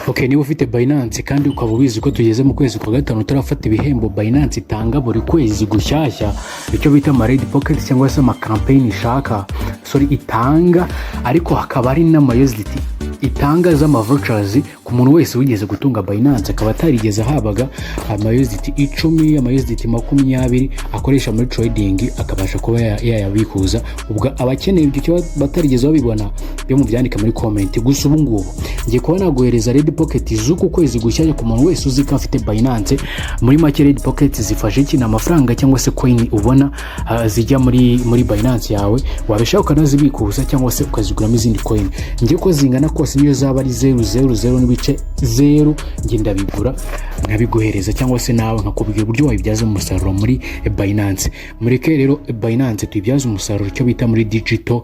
Okay, niba ufite Binance kandi ukaba ubizi ko tugeze mu kwezi kwa gatanu utarafata ibihembo Binance itanga buri kwezi gushyashya, icyo bita ama red pocket cyangwa se ama campaign ishaka itanga, ariko hakaba ari n'amayoziti itanga z'ama vouchers ku muntu wese wigeze gutunga Binance akaba atarigeze ahabaga amayoziti 10, amayoziti 20 akoresha muri trading akabasha kuba yayabikuza. Ubwo abakeneye ibyo cyo batarigeze babibona byo mu byandika muri comment. Gusa ubu ngubu ngiye kuba naguhereza red pocket z'uku kwezi gushyashya ku muntu wese uzi ko afite Binance. Muri make red pocket zifashe iki? Amafaranga cyangwa se coin ubona zijya muri Binance yawe, wabishaka ukanazibikuza cyangwa se ukaziguramo izindi coin. Ngiye ko zingana kose niyo zaba ari 0.00 n'ibice 0 nge ndabigura nkabiguhereza, cyangwa se nawe nkakubwira uburyo wabibyaza umusaruro muri Binance. Mureke rero Binance tuyibyaza umusaruro icyo bita muri digital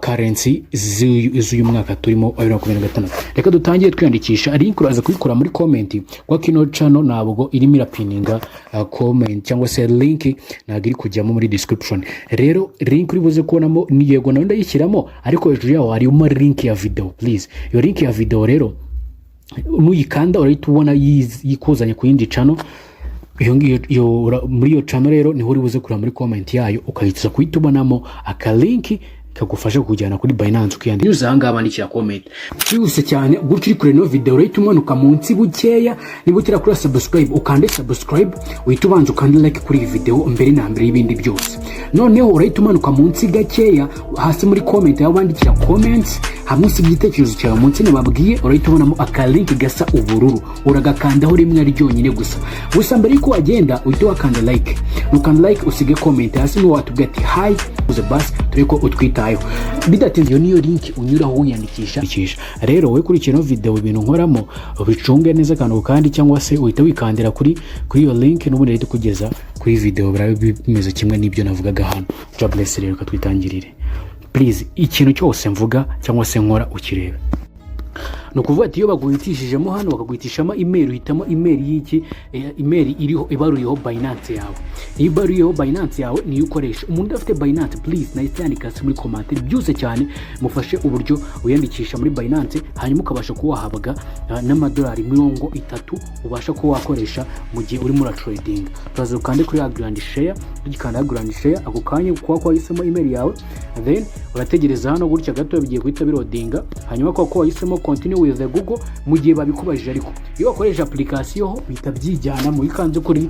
currency z'uyu mwaka turimo 2026. Reka dutangiye twiyandikisha. Link uraza kuyikura muri comment kwa kino channel, nabwo irimo irapininga comment cyangwa se link ntabwo iri kujyamo muri description. Rero link uri buze kubonamo ni yego nawe ndayishyiramo, ariko hejuru yaho hari link ya video. Please, iyo link ya video rero nuyikanda urahita ubona yikuzanye ku yindi channel. Muri iyo channel rero niho uri buze kureba muri comment yayo, ukahita kuhita ubonamo aka link kagufasha kujyana kuri Binance ukiyandika. Nyuza hanga abandikira comment cyose cyane gutyo uri kure no video rate umanuka munsi bukeya, niba utira kuri subscribe ukande subscribe, uhita ubanza ukande like kuri video mbere na mbere y'ibindi byose. Noneho urahita umanuka munsi gakeya hasi muri comment yawe bandikira comments, hamwe si igitekerezo cyawe munsi nababwiye, urahita ubonamo aka link gasa ubururu, uragakandaho rimwe ari ryonyine gusa. Gusa mbere yuko wagenda uhita wakanda like, ukanda like usige comment hasi no watubwira ati hi uze bas tureko utwitayo. Bidatinze iyo niyo link unyuraho wiyandikisha. Rero we kuri kino video ibintu nkoramo ubicunge neza kandi cyangwa se uhita wikandira kuri iyo link n'ubundi rero kugeza kuri video birabe bimeze kimwe n'ibyo navugaga hano. God bless. Rero katwitangirire please, ikintu cyose mvuga cyangwa se nkora ukirebe. No kuvuga ati iyo baguhitishijemo hano bakaguhitishamo email, uhitamo email y'iki, email iriho ibaruriyeho Binance yawe. Iyo ibaruriyeho Binance yawe niyo ukoresha. Umuntu afite Binance please nayitandika muri comment byose cyane mufashe uburyo uyandikisha muri Binance, hanyuma ukabasha kuba wahabaga n'amadolari 30 ubasha kuba wakoresha mu gihe uri muri trading. Turaza ukande kuri grand share, ugikanda grand share ako kanya kwa wahisemo email yawe, then urategereza hano gutya gato bigiye guhita birodinga, hanyuma kwa wahisemo continue with the Google mu gihe babikubajije. Ariko iyo wakoresha application ho bita byijyana mu ikanze kuri,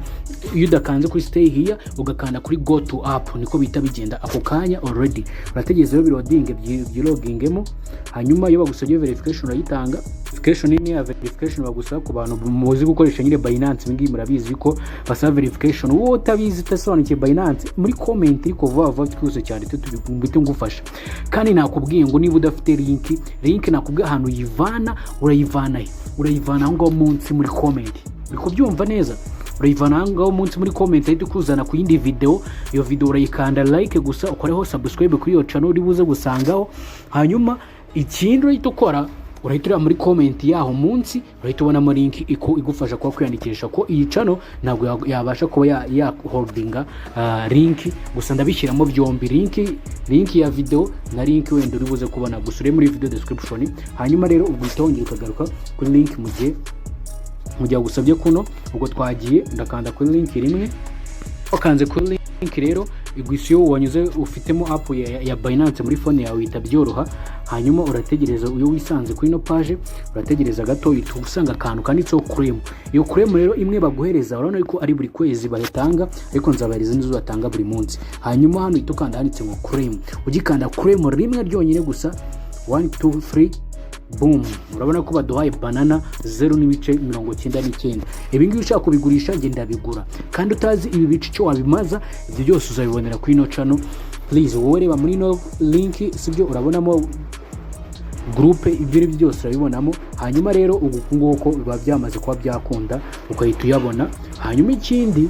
iyo udakanze kuri stay here ugakanda kuri go to app niko bita bigenda ako kanya already. Urategereza birodinge byilogingemo, hanyuma iyo bagusabye verification urayitanga. Verification ni ya verification bagusaba ku bantu muzi gukoresha nyine Binance. Bingi murabizi ko basaba verification, wowe utabizi utasobanukiye Binance muri comment ariko vuba twose cyane tubite ngufasha. Kandi nakubwiye ngo niba udafite link nakubwiye ahantu yivana, urayivana ngo munsi muri comment. Biko byumva neza, urayivana ngo munsi muri comment ahita kuzana ku yindi video. Iyo video urayikanda like gusa, ukoreho subscribe kuri iyo channel uri buze gusangaho. Hanyuma ikindi urahita ukora, urahita muri comment yaho munsi urahita ubonamo link igufasha kuba kwiyandikisha ko iyi channel ntabwo yabasha kuba ya holdinga link. Gusa ndabishyiramo byombi, link ya video na link wenda uri buze kubona gusa uri muri video description. Hanyuma rero ubwitongera ukagaruka kuri link mu gihe gusabye kuno. Ubwo twagiye ndakanda kuri link rimwe, ukanze kuri link rero igwisiyo wanyuze ufitemo app ya Binance muri phone yawe itabyoroha. Hanyuma urategereza iyo wisanze kuri no page, urategereza gato usanga akantu kanditseho claim. Iyo claim rero imwe baguhereza urabona ko ari buri kwezi bayatanga, ariko nzabariza nizo batanga buri munsi. Hanyuma hano itokanda handitse ngo claim, ugikanda claim rimwe ryonyine gusa 1 2 3 boom, urabona ko baduhaye banana 0.99. Ibi ngiye ushaka kubigurisha ngenda bigura, kandi utazi ibi bice cyo wabimaza, ibyo byose uzabibonera kuri no channel. Please wowe reba muri no link sibyo urabonamo groupe, ibyo byose urabibonamo. Hanyuma rero ugukunguko biba byamaze kuba byakunda ukahita uyabona. Hanyuma ikindi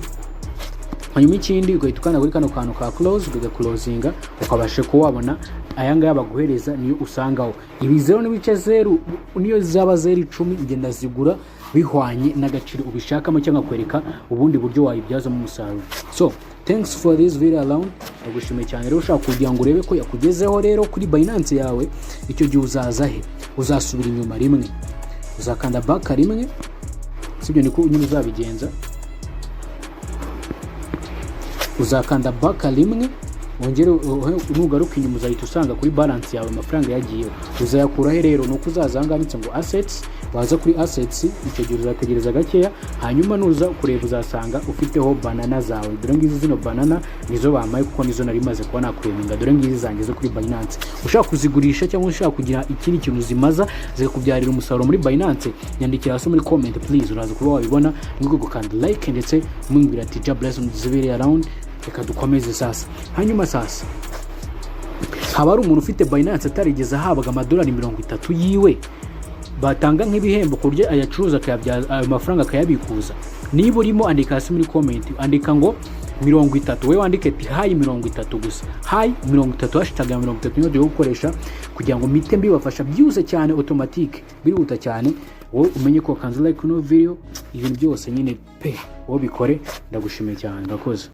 ugahita ukanda kuri kano kantu ka close, closinga ukabasha kuwabona ayanga yabaguhereza niyo usangaho. Ibi 0.0 niyo zaba 0.10 ngenda zigura bihwanye n'agaciro ubishakamo cyangwa kwereka ubundi buryo wayibyaza mu musaruro. So thanks for this video around. Nagushimiye cyane rero ushaka kugira ngo urebe ko yakugezeho rero kuri Binance yawe. Icyo gihe uzaza he, uzasubira inyuma rimwe uzakanda back rimwe, sibyo niko nyine uzabigenza. Uzakanda back rimwe, wongere nugaruka inyuma uzahita usanga kuri balance yawe amafaranga yagiyeho. Uzayakuraho rero nuko uzazanganditse ngo assets, waza kuri assets icyo gihe uzategereza gakeya, hanyuma nuza kureba uzasanga ufiteho banana zawe. Dore ngizi zino banana nizo bamaye kuko nizo nari maze kuba nakweminga. Dore ngizi zanjye zo kuri Binance. Ushaka kuzigurisha cyangwa ushaka kugira ikindi kintu zimaza zikakubyarira umusaruro muri Binance, nyandikira hasi muri comment please, uraza kuba wabibona. Nuko gukanda like ndetse mumbira ati ja bless on the very around. Reka dukomeze sasa. Hanyuma sasa haba ari umuntu ufite Binance atarigeze ahabwa amadolari 30 yiwe, batanga nk'ibihembo ku buryo ayacuruza akayabyaza ayo mafaranga akayabikuza. Niba urimo andika hasi muri comment, andika ngo 30, wewe wandike ati hayi 30 gusa, hayi 30, hashtag 30 niyo gukoresha kugira ngo mite mbibafasha byuse cyane automatique, birihuta cyane. Wowe umenye ko kanze like no video, ibintu byose nyine pe wowe bikore. Ndagushimiye cyane, ndakoze.